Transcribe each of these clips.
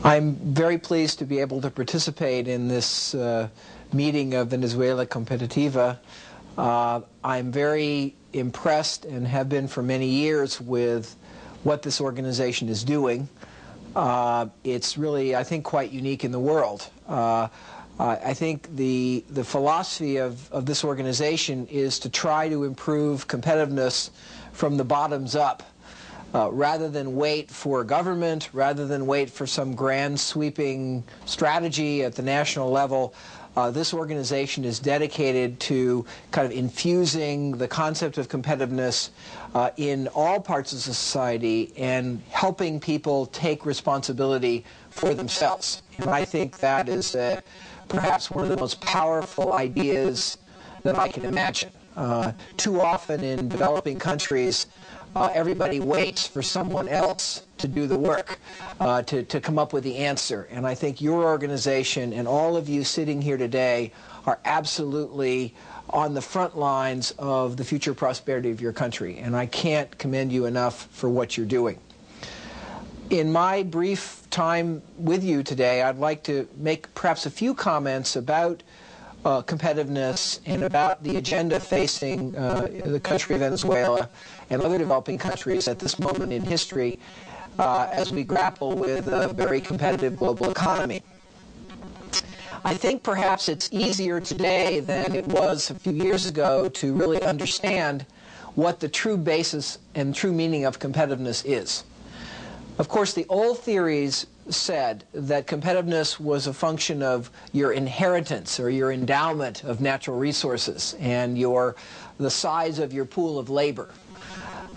I'm very pleased to be able to participate in this meeting of Venezuela Competitiva. I'm very impressed and have been for many years with what this organization is doing. It's really, I think, quite unique in the world. I think the philosophy of this organization is to try to improve competitiveness from the bottoms up. Rather than wait for government, rather than wait for some grand sweeping strategy at the national level, this organization is dedicated to kind of infusing the concept of competitiveness in all parts of society and helping people take responsibility for themselves. And I think that is perhaps one of the most powerful ideas that I can imagine. Too often in developing countries, everybody waits for someone else to do the work, to come up with the answer. And I think your organization and all of you sitting here today are absolutely on the front lines of the future prosperity of your country. And I can't commend you enough for what you're doing. In my brief time with you today, I'd like to make perhaps a few comments about competitiveness and about the agenda facing the country of Venezuela and other developing countries at this moment in history as we grapple with a very competitive global economy. I think perhaps it's easier today than it was a few years ago to really understand what the true basis and true meaning of competitiveness is. Of course, the old theories said that competitiveness was a function of your inheritance or your endowment of natural resources and the size of your pool of labor.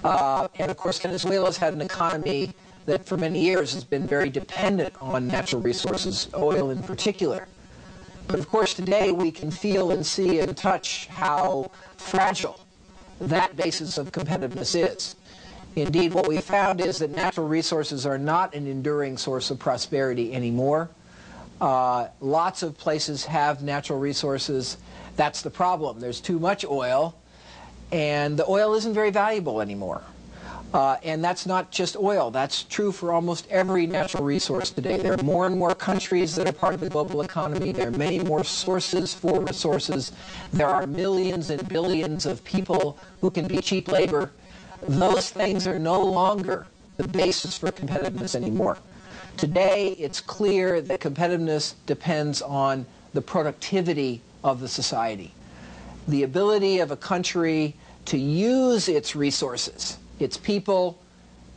And of course, Venezuela's had an economy that for many years has been very dependent on natural resources, oil in particular. But of course, today we can feel and see and touch how fragile that basis of competitiveness is. Indeed, what we found is that natural resources are not an enduring source of prosperity anymore. Lots of places have natural resources. That's the problem. There's too much oil, and the oil isn't very valuable anymore. And that's not just oil. That's true for almost every natural resource today. There are more and more countries that are part of the global economy. There are many more sources for resources. There are millions and billions of people who can be cheap labor. Those things are no longer the basis for competitiveness anymore. Today, it's clear that competitiveness depends on the productivity of the society. The ability of a country to use its resources, its people,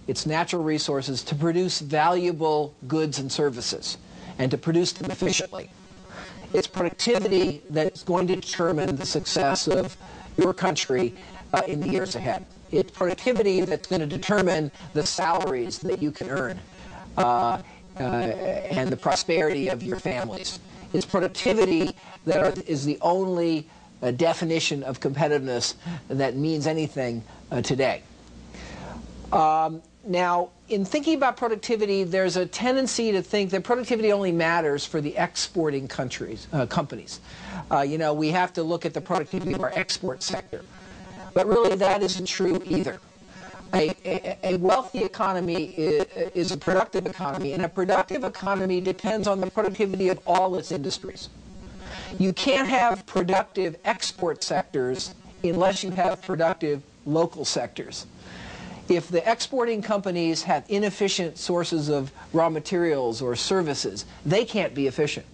its natural resources, to produce valuable goods and services, and to produce them efficiently. It's productivity that's going to determine the success of your country in the years ahead. It's productivity that's going to determine the salaries that you can earn and the prosperity of your families. It's productivity that is the only definition of competitiveness that means anything today. Now, in thinking about productivity, there's a tendency to think that productivity only matters for the exporting companies. We have to look at the productivity of our export sector. But really, that isn't true either. A wealthy economy is a productive economy, and a productive economy depends on the productivity of all its industries. You can't have productive export sectors unless you have productive local sectors. If the exporting companies have inefficient sources of raw materials or services, they can't be efficient.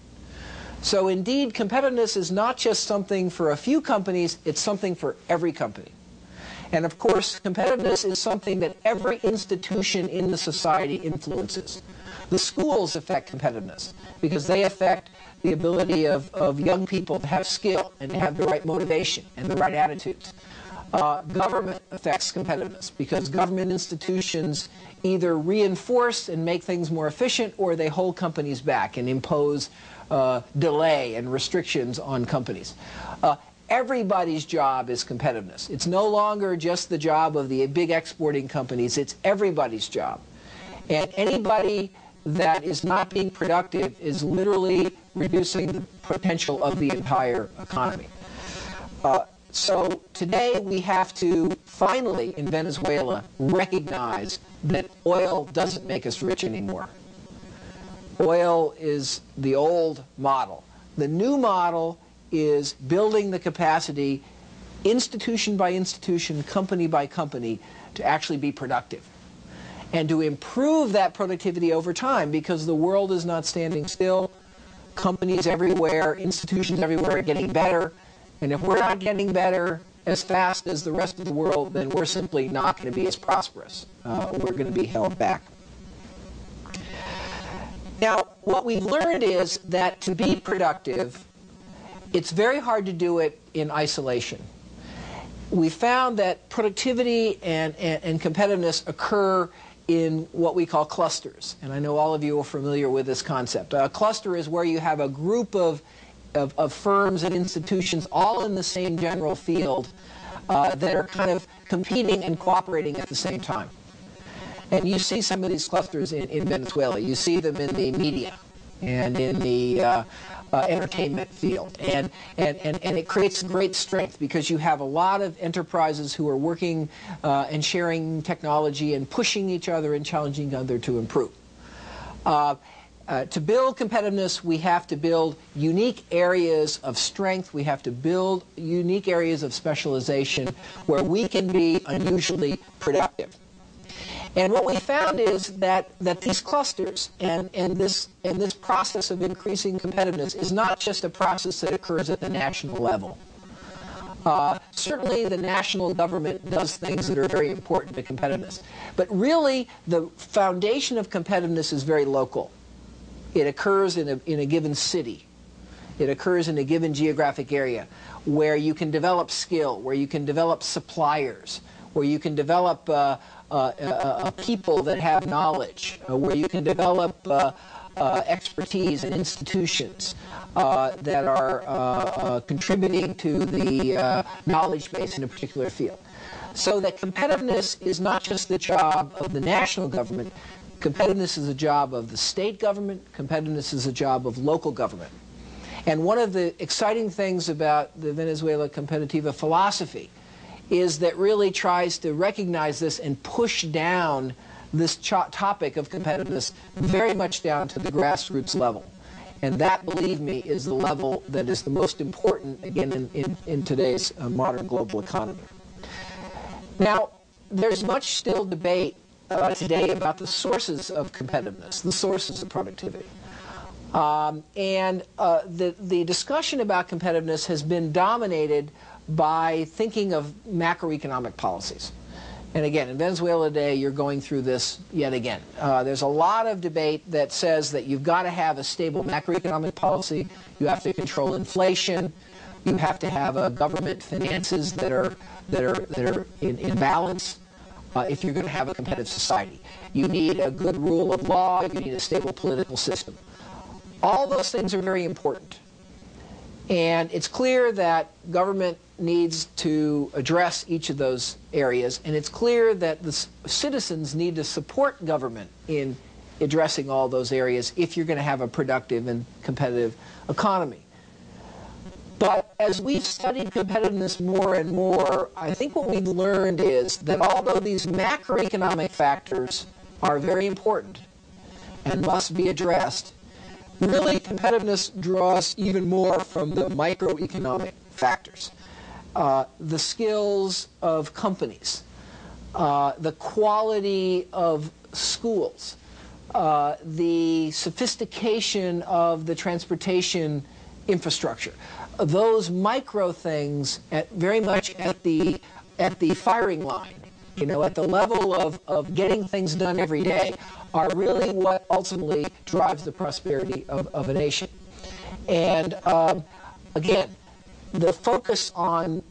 So indeed, competitiveness is not just something for a few companies, it's something for every company. And of course, competitiveness is something that every institution in the society influences. The schools affect competitiveness because they affect the ability of young people to have skill and to have the right motivation and the right attitudes. Government affects competitiveness because government institutions either reinforce and make things more efficient, or they hold companies back and impose delay and restrictions on companies. Everybody's job is competitiveness. It's no longer just the job of the big exporting companies, it's everybody's job. And anybody that is not being productive is literally reducing the potential of the entire economy. So today we have to finally, in Venezuela, recognize that oil doesn't make us rich anymore. Oil is the old model. The new model is building the capacity, institution by institution, company by company, to actually be productive and to improve that productivity over time, because the world is not standing still. Companies everywhere, institutions everywhere are getting better, and if we're not getting better as fast as the rest of the world, then we're simply not going to be as prosperous. We're going to be held back. Now, what we've learned is that to be productive, it's very hard to do it in isolation. We found that productivity and competitiveness occur in what we call clusters. And I know all of you are familiar with this concept. A cluster is where you have a group of firms and institutions all in the same general field that are kind of competing and cooperating at the same time. And you see some of these clusters in Venezuela. You see them in the media and in the entertainment field. And it creates great strength because you have a lot of enterprises who are working and sharing technology and pushing each other and challenging each other to improve. To build competitiveness, we have to build unique areas of strength. We have to build unique areas of specialization where we can be unusually productive. And what we found is that these clusters and this process of increasing competitiveness is not just a process that occurs at the national level. Certainly the national government does things that are very important to competitiveness. But really, the foundation of competitiveness is very local. It occurs in a given city. It occurs in a given geographic area where you can develop skill, where you can develop suppliers, where you can develop people that have knowledge, where you can develop expertise and institutions that are contributing to the knowledge base in a particular field. So that competitiveness is not just the job of the national government. Competitiveness is a job of the state government. Competitiveness is a job of local government. And one of the exciting things about the Venezuela Competitiva philosophy is that really tries to recognize this and push down this topic of competitiveness very much down to the grassroots level. And that, believe me, is the level that is the most important, again, in today's modern global economy. Now, there's much still debate today about the sources of competitiveness, the sources of productivity. The discussion about competitiveness has been dominated by thinking of macroeconomic policies. And again, in Venezuela today, you're going through this yet again. There's a lot of debate that says that you've got to have a stable macroeconomic policy. You have to control inflation. You have to have government finances that are in balance if you're going to have a competitive society. You need a good rule of law. You need a stable political system. All those things are very important. And it's clear that government needs to address each of those areas, and it's clear that the citizens need to support government in addressing all those areas if you're going to have a productive and competitive economy. But as we've studied competitiveness more and more, I think what we've learned is that although these macroeconomic factors are very important and must be addressed, really competitiveness draws even more from the microeconomic factors. The skills of companies, the quality of schools, the sophistication of the transportation infrastructure. Those micro things very much at the firing line, at the level of getting things done every day, are really what ultimately drives the prosperity of a nation. And again, the focus on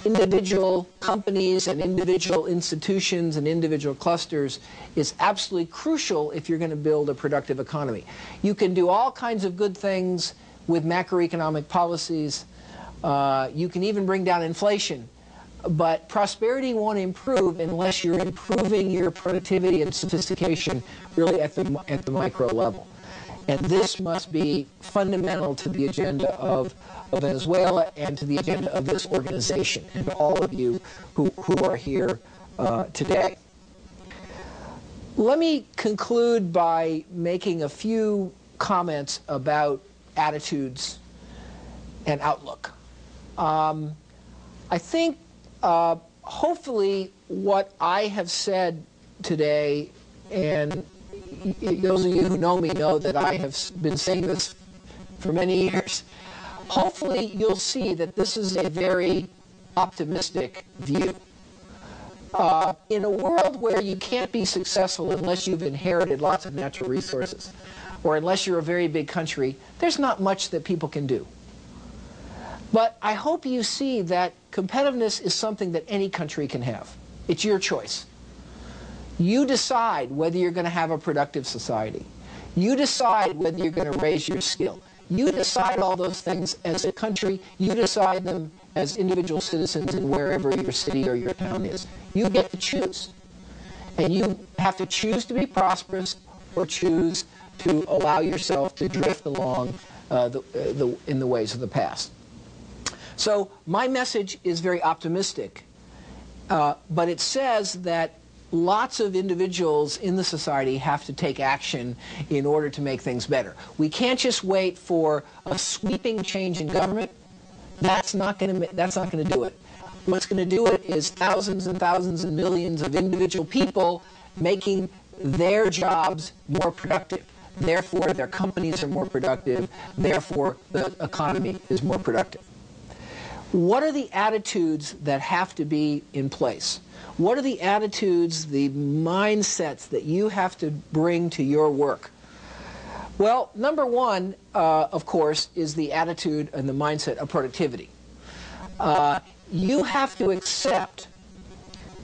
individual companies and individual institutions and individual clusters is absolutely crucial if you're going to build a productive economy. You can do all kinds of good things with macroeconomic policies. You can even bring down inflation. But prosperity won't improve unless you're improving your productivity and sophistication really at the micro level. And this must be fundamental to the agenda of Venezuela and to the agenda of this organization and all of you who are here today. Let me conclude by making a few comments about attitudes and outlook. I think hopefully what I have said today, and those of you who know me know that I have been saying this for many years, hopefully you'll see that this is a very optimistic view. In a world where you can't be successful unless you've inherited lots of natural resources, or unless you're a very big country, there's not much that people can do. But I hope you see that competitiveness is something that any country can have. It's your choice. You decide whether you're going to have a productive society. You decide whether you're going to raise your skill. You decide all those things as a country. You decide them as individual citizens in wherever your city or your town is. You get to choose. And you have to choose to be prosperous or choose to allow yourself to drift along in the ways of the past. So my message is very optimistic, but it says that lots of individuals in the society have to take action in order to make things better. We can't just wait for a sweeping change in government. That's not going to do it. What's going to do it is thousands and thousands and millions of individual people making their jobs more productive. Therefore, their companies are more productive. Therefore, the economy is more productive. What are the attitudes that have to be in place? What are the attitudes, the mindsets that you have to bring to your work? Well, number one, of course, is the attitude and the mindset of productivity. You have to accept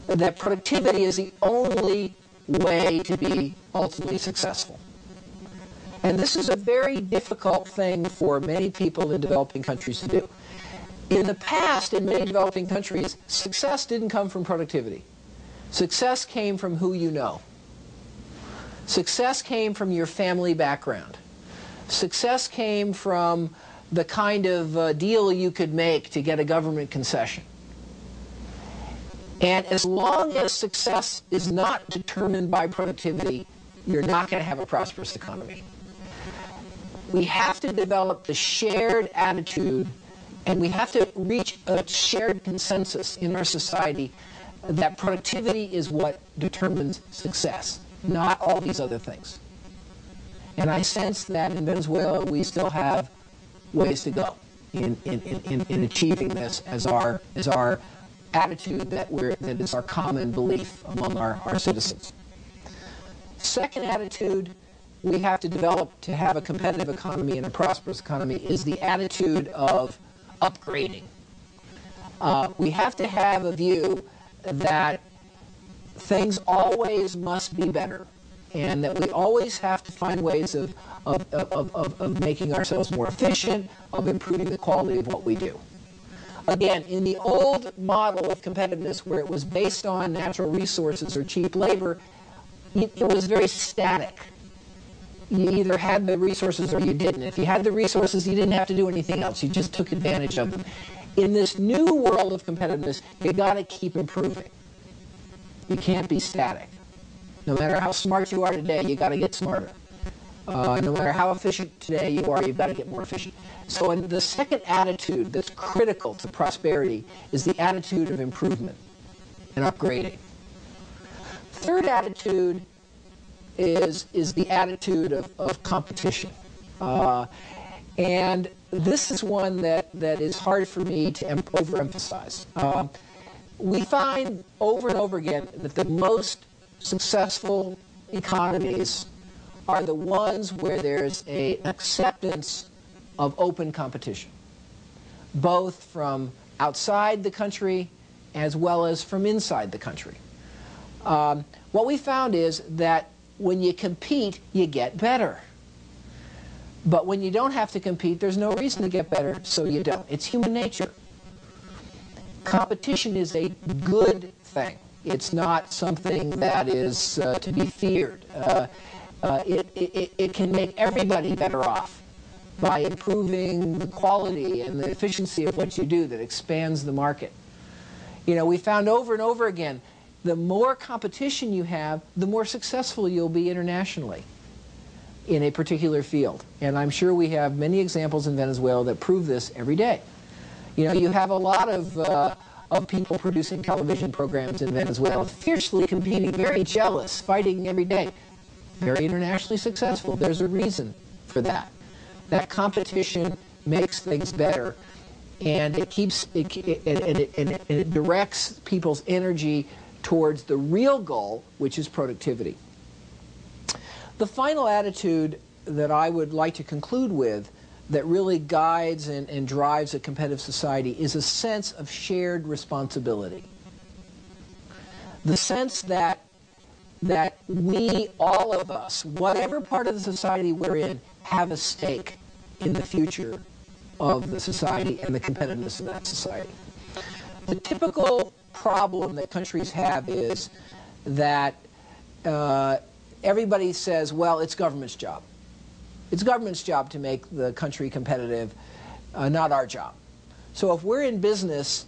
that productivity is the only way to be ultimately successful. And this is a very difficult thing for many people in developing countries to do. In the past, in many developing countries, success didn't come from productivity. Success came from who you know. Success came from your family background. Success came from the kind of deal you could make to get a government concession. And as long as success is not determined by productivity, you're not going to have a prosperous economy. We have to develop the shared attitude, and we have to reach a shared consensus in our society that productivity is what determines success, not all these other things. And I sense that in Venezuela we still have ways to go in achieving this as our attitude that is our common belief among our citizens. Second attitude we have to develop to have a competitive economy and a prosperous economy is the attitude of upgrading. We have to have a view that things always must be better, and that we always have to find ways of making ourselves more efficient, of improving the quality of what we do. Again, in the old model of competitiveness, where it was based on natural resources or cheap labor, it was very static. You either had the resources or you didn't. If you had the resources, you didn't have to do anything else. You just took advantage of them. In this new world of competitiveness, you've got to keep improving. You can't be static. No matter how smart you are today, you've got to get smarter. No matter how efficient today you are, you've got to get more efficient. So the second attitude that's critical to prosperity is the attitude of improvement and upgrading. Third attitude is the attitude of competition. And this is one that is hard for me to overemphasize. We find over and over again that the most successful economies are the ones where there's an acceptance of open competition, both from outside the country as well as from inside the country. What we found is that when you compete, you get better. But when you don't have to compete, there's no reason to get better, so you don't. It's human nature. Competition is a good thing. It's not something that is to be feared. It can make everybody better off by improving the quality and the efficiency of what you do that expands the market. You know, we found over and over again, the more competition you have, the more successful you'll be internationally in a particular field. And I'm sure we have many examples in Venezuela that prove this every day. You know, you have a lot of people producing television programs in Venezuela, fiercely competing, very jealous, fighting every day. Very internationally successful. There's a reason for that. That competition makes things better, and it keeps it directs people's energy towards the real goal, which is productivity. The final attitude that I would like to conclude with that really guides and drives a competitive society is a sense of shared responsibility. The sense that we, all of us, whatever part of the society we're in, have a stake in the future of the society and the competitiveness of that society. The typical problem that countries have is that everybody says, well, it's government's job. It's government's job to make the country competitive, not our job. So if we're in business,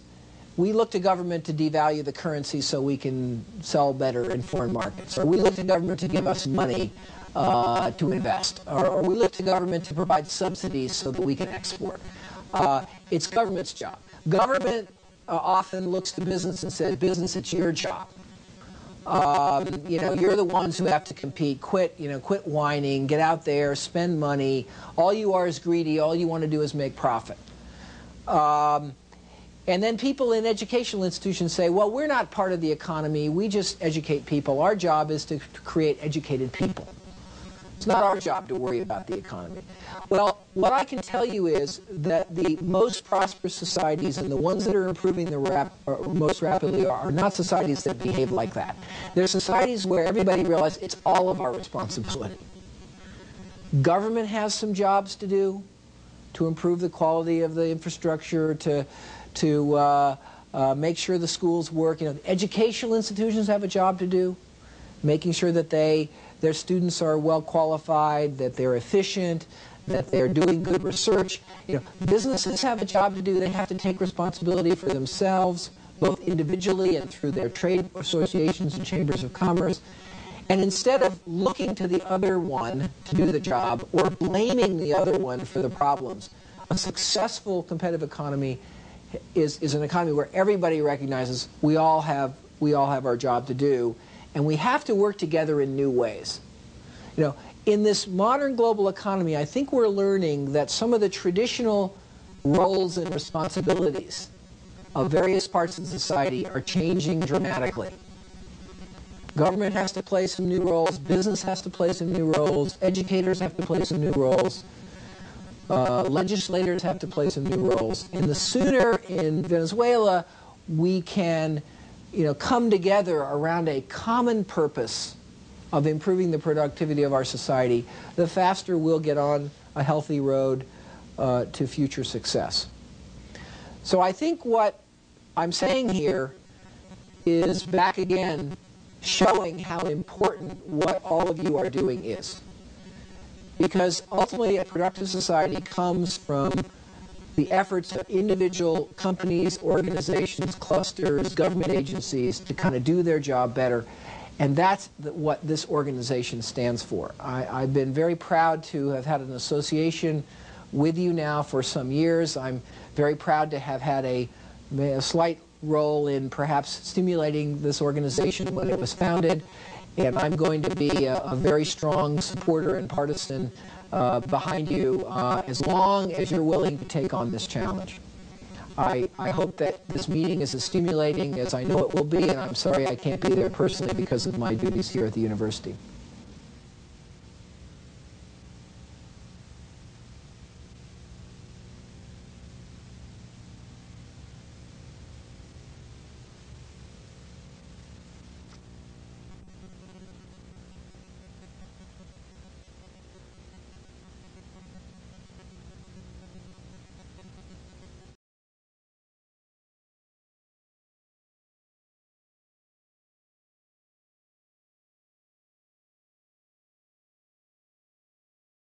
we look to government to devalue the currency so we can sell better in foreign markets. Or we look to government to give us money to invest. Or we look to government to provide subsidies so that we can export. It's government's job. Government often looks to business and says, business, it's your job. You know, you're the ones who have to compete. Quit whining, get out there, spend money. All you are is greedy. All you want to do is make profit. And then people in educational institutions say, well, we're not part of the economy. We just educate people. Our job is to create educated people. It's not our job to worry about the economy. Well, what I can tell you is that the most prosperous societies and the ones that are improving most rapidly are not societies that behave like that. They're societies where everybody realizes it's all of our responsibility. Government has some jobs to do to improve the quality of the infrastructure, to make sure the schools work. You know, educational institutions have a job to do, making sure that their students are well qualified, that they're efficient, that they're doing good research. You know, businesses have a job to do. They have to take responsibility for themselves, both individually and through their trade associations and chambers of commerce. And instead of looking to the other one to do the job or blaming the other one for the problems, a successful competitive economy is an economy where everybody recognizes we all have our job to do, and we have to work together in new ways. You know, in this modern global economy, I think we're learning that some of the traditional roles and responsibilities of various parts of society are changing dramatically. Government has to play some new roles, business has to play some new roles, educators have to play some new roles, legislators have to play some new roles. And the sooner in Venezuela we can, come together around a common purpose of improving the productivity of our society, the faster we'll get on a healthy road to future success. So I think what I'm saying here is back again showing how important what all of you are doing is. Because ultimately a productive society comes from the efforts of individual companies, organizations, clusters, government agencies to kind of do their job better. And that's what this organization stands for. I've been very proud to have had an association with you now for some years. I'm very proud to have had a slight role in perhaps stimulating this organization when it was founded. And I'm going to be a very strong supporter and partisan behind you as long as you're willing to take on this challenge. I hope that this meeting is as stimulating as I know it will be, and I'm sorry I can't be there personally because of my duties here at the university.